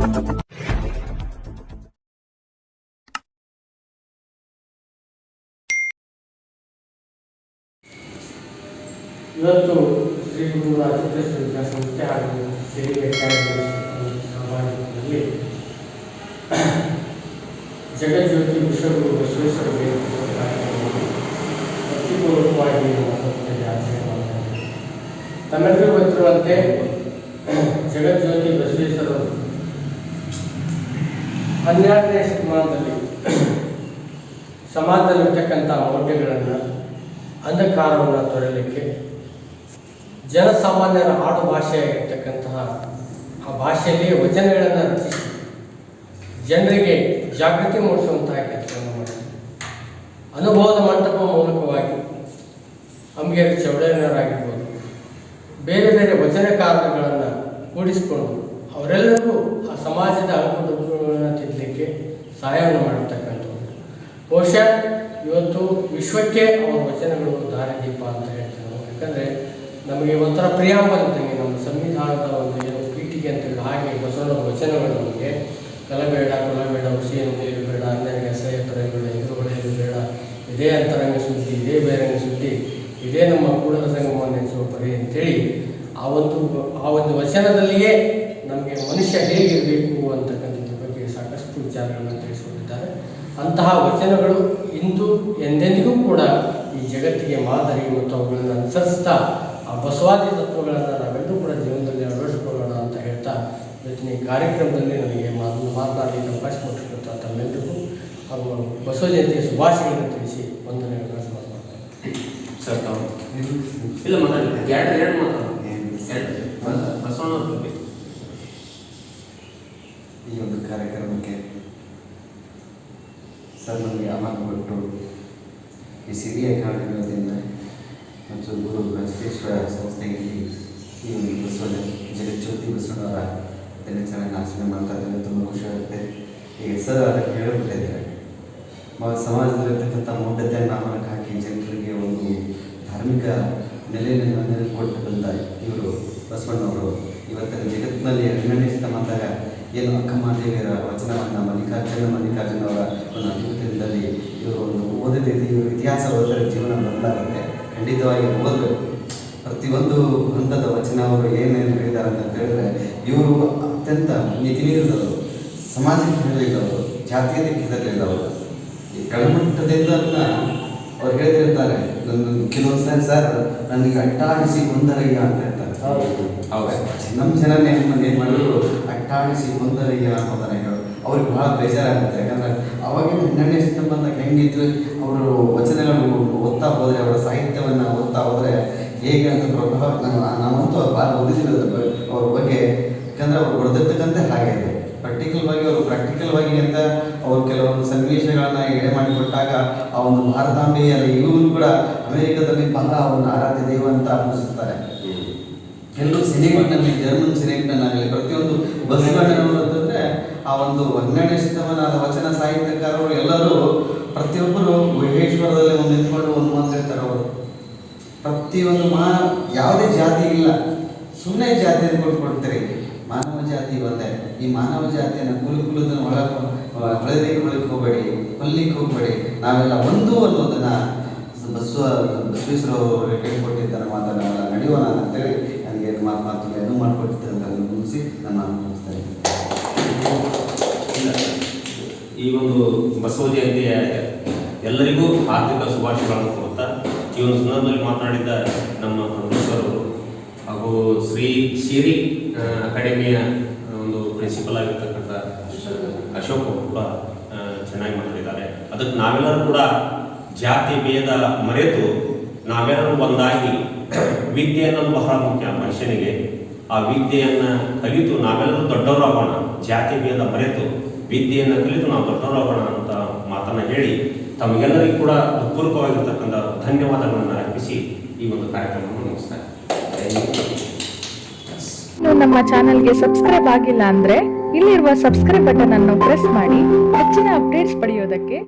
ಇವತ್ತು ಶ್ರೀ ಗುರು ಸಿದ್ದೇಶ್ವರ ವಿದ್ಯಾಸಂಸ್ಥೆ ಹಾಗೂ ಸೇರಿಕೆ ಸಮಾಜದಲ್ಲಿ ಜಗಜ್ಯೋತಿ ವಿಶ್ವಗುರು ಬಸವೇಶ್ವರರಿಗೆ ಅತಿಪೂರ್ವಕವಾಗಿ ಸಂಸ್ಥೆಗೆ ಆಚರಣೆ ಮಾಡ್ತಾರೆ. ತಮ್ಮೆಲ್ಲರಿಗೂ ಗೊತ್ತಿರುವಂತೆ ಜಗಜ್ಯೋತಿ ಬಸವೇಶ್ವರರು 12ನೇ ಶತಮಾನದಲ್ಲಿ ಸಮಾಜದಲ್ಲಿರ್ತಕ್ಕಂಥ ಮೌಢ್ಯಗಳನ್ನು ಅಂಧಕಾರವನ್ನು ತೊರೆಯಲಿಕ್ಕೆ ಜನಸಾಮಾನ್ಯರ ಆಡು ಭಾಷೆಯಾಗಿರ್ತಕ್ಕಂತಹ ಆ ಭಾಷೆಯಲ್ಲಿ ವಚನಗಳನ್ನು ರಚಿಸಿ ಜನರಿಗೆ ಜಾಗೃತಿ ಮೂಡಿಸುವಂತಹ ಕೆಲಸವನ್ನು ಮಾಡಿ ಅನುಭವದ ಮಂಟಪ ಮೂಲಕವಾಗಿ ಅಂಬಿಗೇರಿ ಚೌಡಯ್ಯನವರಾಗಿರ್ಬೋದು, ಬೇರೆ ಬೇರೆ ವಚನಕಾರಗಳನ್ನು ಕೂಡಿಸಿಕೊಂಡು ಅವರೆಲ್ಲರಿಗೂ ಆ ಸಮಾಜದ ಅಂಕುಡೊಂಕುಗಳನ್ನು ತಿದ್ದಲಿಕ್ಕೆ ಸಹಾಯವನ್ನು ಮಾಡಿರ್ತಕ್ಕಂಥದ್ದು. ಬಹುಶಃ ಇವತ್ತು ವಿಶ್ವಕ್ಕೆ ಅವರ ವಚನಗಳು ದಾರಿದೀಪ ಅಂತ ಹೇಳ್ತಾರೆ ನಾವು. ಯಾಕಂದರೆ ನಮಗೆ ಒಂಥರ ಪ್ರಿಯಾಂಬಲ್ ಇದ್ದಂಗೆ, ನಮ್ಮ ಸಂವಿಧಾನದ ಒಂದು ಏನು ಪೀಠಿಗೆ ಅಂತೇಳಿ ಹಾಗೆ ಬಸವಣ್ಣನ ವಚನಗಳು ನಮಗೆ ಕಲಬೇಡ ಕೊಲಬೇಡ ಹುಸಿಯನ್ನು ಬೇಡ ಅನ್ಯರಿಗೆ ಅಸಹ್ಯ ತೊರೆಬೇಡ ಎದುರುಗಡೆಯಲು ಬೇಡ, ಇದೇ ಅಂತರಂಗ ಸುದ್ದಿ ಇದೇ ಬೇರಂಗ ಸುದ್ದಿ ಇದೇ ನಮ್ಮ ಕೂಡಲ ಸಂಗಮವನ್ನು ನೆನೆಸುವ ಪರಿ ಅಂತೇಳಿ ಆ ಒಂದು ವಚನದಲ್ಲಿಯೇ ನಮಗೆ ಮನುಷ್ಯ ಹೇಗಿರಬೇಕು ಅಂತಕ್ಕಂಥದ್ರ ಬಗ್ಗೆ ಸಾಕಷ್ಟು ವಿಚಾರಗಳನ್ನು ತಿಳಿಸಿಕೊಂಡಿದ್ದಾರೆ. ಅಂತಹ ವಚನಗಳು ಇಂದು ಎಂದೆಂದಿಗೂ ಕೂಡ ಈ ಜಗತ್ತಿಗೆ ಮಾದರಿ ಮತ್ತು ಅವುಗಳನ್ನು ಅನುಸರಿಸ್ತಾ ಆ ಬಸವಾದಿ ತತ್ವಗಳನ್ನು ನಾವೆಲ್ಲರೂ ಕೂಡ ಜೀವನದಲ್ಲಿ ಅಳವಡಿಸಿಕೊಳ್ಳೋಣ ಅಂತ ಹೇಳ್ತಾ ಇವತ್ತಿನ ಈ ಕಾರ್ಯಕ್ರಮದಲ್ಲಿ ನನಗೆ ಮಾತನಾಡಲಿಕ್ಕೆ ಅವಕಾಶ ಕೊಟ್ಟಿರ್ತಕ್ಕಂಥ ತಮ್ಮೆಲ್ಲರಿಗೂ ಹಾಗೂ ಬಸವ ಜಯಂತಿಯ ಶುಭಾಶಯಗಳನ್ನು ತಿಳಿಸಿ ವಂದನೆಗಳನ್ನು ಸಮರ್ಪಿಸ್ತಾರೆ. ಸರ್ ತಾವು ಇಲ್ಲ ಮಾತಾಡಿ ಎರಡು ಬಸವಣ್ಣ ಬಗ್ಗೆ ಈ ಒಂದು ಕಾರ್ಯಕ್ರಮಕ್ಕೆ ಸರ್ ನಮಗೆ ಆಹ್ವಾನ ಕೊಟ್ಟು ಈ ಸಿರಿಯ ಕಾರಣದಿಂದ ಮತ್ತು ಗುರು ಬಸವೇಶ್ವರ ಸಂಸ್ಥೆಗೆ ಈ ಒಂದು ಬಸವಣ್ಣ ಜಗಜ್ಯೋತಿ ಬಸವಣ್ಣವರ ದಿನಾಚರಣೆಯನ್ನು ಆಚರಣೆ ಮಾಡ್ತಾ ಇದ್ದೇವೆ. ತುಂಬ ಖುಷಿ ಆಗುತ್ತೆ. ಈಗ ಸರ್ ಅದಕ್ಕೆ ಹೇಳಿಬಿಟ್ಟಿದ್ದಾರೆ, ಸಮಾಜದಲ್ಲಿರ್ತಕ್ಕಂಥ ಮೌಢ್ಯತೆಯನ್ನು ನಾಮಕ್ಕೆ ಹಾಕಿ ಜನರಿಗೆ ಒಂದು ಧಾರ್ಮಿಕ ನೆಲೆಯನ್ನು ಕೊಟ್ಟು ಬಂದ ಇವರು ಬಸವಣ್ಣವರು ಇವತ್ತಿನ ಜಗತ್ತಿನಲ್ಲಿ 12ನೇ ಶತಮಾನದಾಗ ಏನು ಅಕ್ಕಮಹಾದೇವಿಯರ ವಚನವನ್ನು ಮಲ್ಲಿಕಾರ್ಜುನ ಅವರ ಒಂದು ಅದ್ಭುತದಲ್ಲಿ ಇವರು ಒಂದು ಓದದಿದ್ದು ಇವರು ಇತಿಹಾಸ ಓದಿದ್ರೆ ಜೀವನ ಬದಲಾಗುತ್ತೆ. ಖಂಡಿತವಾಗಿ ಓದಬೇಕು. ಪ್ರತಿಯೊಂದು ಹಂತದ ವಚನ ಅವರು ಏನೇನು ಹೇಳಿದ್ದಾರೆ ಅಂತ ಹೇಳಿದ್ರೆ ಇವರು ಅತ್ಯಂತ ನೀತಿ ಮೀರಿದವರು, ಸಮಾಜಕ್ಕೆ ಹೆದರಿಲ್ಲವರು, ಜಾತೀಯತೆಗೆ ಹೆದರಿಲ್ಲವರು. ಈ ಕೆಳಮಟ್ಟದಿಂದ ಅವ್ರು ಹೇಳ್ತಿರ್ತಾರೆ, ನನ್ನ ಕೆಲವೊಂದು ಸರ್ ನನಗೆ ಅಟ್ಟಾಡಿಸಿ ಗೊಂದರಯ್ಯ ಅಂತ ಹೇಳ್ತಾರೆ. ಹೌದು, ನಮ್ಮ ಜನನೇ ಏನು ಮಾಡಿದ್ರು ಅಟ್ಟಾಡಿಸಿ ಗೊಂದರಯ್ಯ ಅನ್ನೋದನ್ನ ಹೇಳೋದು ಅವ್ರಿಗೆ ಭಾಳ ಬೇಜಾರಾಗುತ್ತೆ. ಯಾಕಂದರೆ ಅವಾಗಿನ 12ನೇ ಶತಮಾನದಾಗ ಹೆಂಗಿದ್ರು ಅವರು ವಚನಗಳು ಓದ್ತಾ ಹೋದರೆ, ಅವರ ಸಾಹಿತ್ಯವನ್ನು ಓದ್ತಾ ಹೋದರೆ ಹೇಗೆ ಅಂತ ಪ್ರಭಾವ ನಾವಂತೂ ಭಾಳ ಓದಿದ್ದೀವಿ ಅವ್ರ ಬಗ್ಗೆ. ಯಾಕಂದರೆ ಅವ್ರು ಬರೆದಿರ್ತಕ್ಕಂಥ ಹಾಗೆ ಇದೆ. ಪ್ರಾಕ್ಟಿಕಲ್ವಾಗಿ ಅಂತ ಅವರು ಕೆಲವೊಂದು ಸನ್ನಿವೇಶಗಳನ್ನು ಎಡೆ ಮಾಡಿಕೊಟ್ಟಾಗ ಆ ಒಂದು ಭಾರತಾಂಬೆಯಲ್ಲಿ ಇವರು ಕೂಡ ಅಮೆರಿಕದಲ್ಲಿ ಬಹಳ ಒಂದು ಆರಾಧ್ಯ ದೇವ ಅಂತ ಆಲೋಚಿಸ್ತಾರೆ. ಕೆಲವು ಸಿನೆಮಾನಲ್ಲಿ ಜರ್ಮನ್ ಸಿನೆಮಾನಲ್ಲಿ ಪ್ರತಿಯೊಂದು ಬಸವಣ್ಣನವರು ಅಂತಂದರೆ ಆ ಒಂದು 12ನೇ ಶತಮಾನದ ವಚನ ಸಾಹಿತ್ಯಕಾರರು ಎಲ್ಲರೂ ಪ್ರತಿಯೊಬ್ಬರು ಗುಹೇಶ್ವರದಲ್ಲಿ ಒಂದು ನಿಂತ್ಕೊಂಡು ಒಂದು ಮಾತಾಡ್ತಾರೆ. ಅವರು ಪ್ರತಿಯೊಂದು ಯಾವುದೇ ಜಾತಿ ಇಲ್ಲ, ಸುಮ್ಮನೆ ಜಾತಿಯನ್ನು ಕೊಟ್ಕೊಡ್ತಾರೆ. ಮಾನವ ಜಾತಿ ಒಂದೇ. ಈ ಮಾನವ ಜಾತಿಯನ್ನು ಕುಲದ ಹೊಳೆದಕ್ಕೆ ಹೋಗಬೇಡಿ, ಕೊಲ್ಲಿಕ್ಕೆ ಹೋಗಬೇಡಿ, ನಾವೆಲ್ಲ ಒಂದು ಅನ್ನೋದನ್ನು ಬಸವೇಶ್ವರವರು ಹೇಳ್ಕೊಟ್ಟಿದ್ದಾರೆ. ಮಾತನ್ನು ನಡೆಯೋಣ ಅಂತೇಳಿ ನನಗೆ ಮಾತು ಮಾಡಿಕೊಟ್ಟಿದ್ದಾರೆ ಅಂತ ಮುಗಿಸಿ ನಾನು ಮುಗಿಸ್ತಾ ಇದ್ದೀನಿ. ಈ ಒಂದು ಬಸವ ಜಯಂತಿಯ ಎಲ್ಲರಿಗೂ ಆರ್ಥಿಕ ಶುಭಾಶಯಗಳನ್ನು ಕೊಡ್ತಾ ಈ ಒಂದು ಸಂದರ್ಭದಲ್ಲಿ ಮಾತನಾಡಿದ್ದ ನಮ್ಮ ಪ್ರೊಫೆಸರ್ ಹಾಗೂ ಶ್ರೀ ಅಕಾಡೆಮಿಯ ಒಂದು ಪ್ರಿನ್ಸಿಪಲ್ ಆಗಿರ್ತಕ್ಕಂಥ ಅಶೋಕ್ ಕೂಡ ಚೆನ್ನಾಗಿ ಮಾತಾಡಿದ್ದಾರೆ. ಅದಕ್ಕೆ ನಾವೆಲ್ಲರೂ ಕೂಡ ಜಾತಿ ಭೇದ ಮರೆತು ನಾವೆಲ್ಲರೂ ಒಂದಾಗಿ ವಿದ್ಯೆ ಅನ್ನೋದು ಬಹಳ ಮುಖ್ಯ ಮನುಷ್ಯನಿಗೆ. ಆ ವಿದ್ಯೆಯನ್ನು ಕಲಿತು ನಾವೆಲ್ಲರೂ ದೊಡ್ಡವರಾಗೋಣ, ಜಾತಿ ಭೇದ ಮರೆತು ವಿದ್ಯೆಯನ್ನು ಕಲಿತು ನಾವು ದೊಡ್ಡವರಾಗೋಣ ಅಂತ ಮಾತನ್ನು ಹೇಳಿ ತಮಗೆಲ್ಲರಿಗೂ ಕೂಡ ಹೃತ್ಪೂರ್ವಕವಾಗಿರ್ತಕ್ಕಂಥ ಧನ್ಯವಾದಗಳನ್ನು ಅರ್ಪಿಸಿ ಈ ಒಂದು ಕಾರ್ಯಕ್ರಮವನ್ನು ಮುಗಿಸ್ತಾರೆ. ನಮ್ಮ ಚಾನೆಲ್ಗೆ ಸಬ್ಸ್ಕ್ರೈಬ್ ಆಗಿಲ್ಲ ಅಂದ್ರೆ ಇಲ್ಲಿರುವ ಸಬ್ಸ್ಕ್ರೈಬ್ ಬಟನ್ ಅನ್ನು ಪ್ರೆಸ್ ಮಾಡಿ ಹೆಚ್ಚಿನ ಅಪ್ಡೇಟ್ಸ್ ಪಡೆಯೋದಕ್ಕೆ.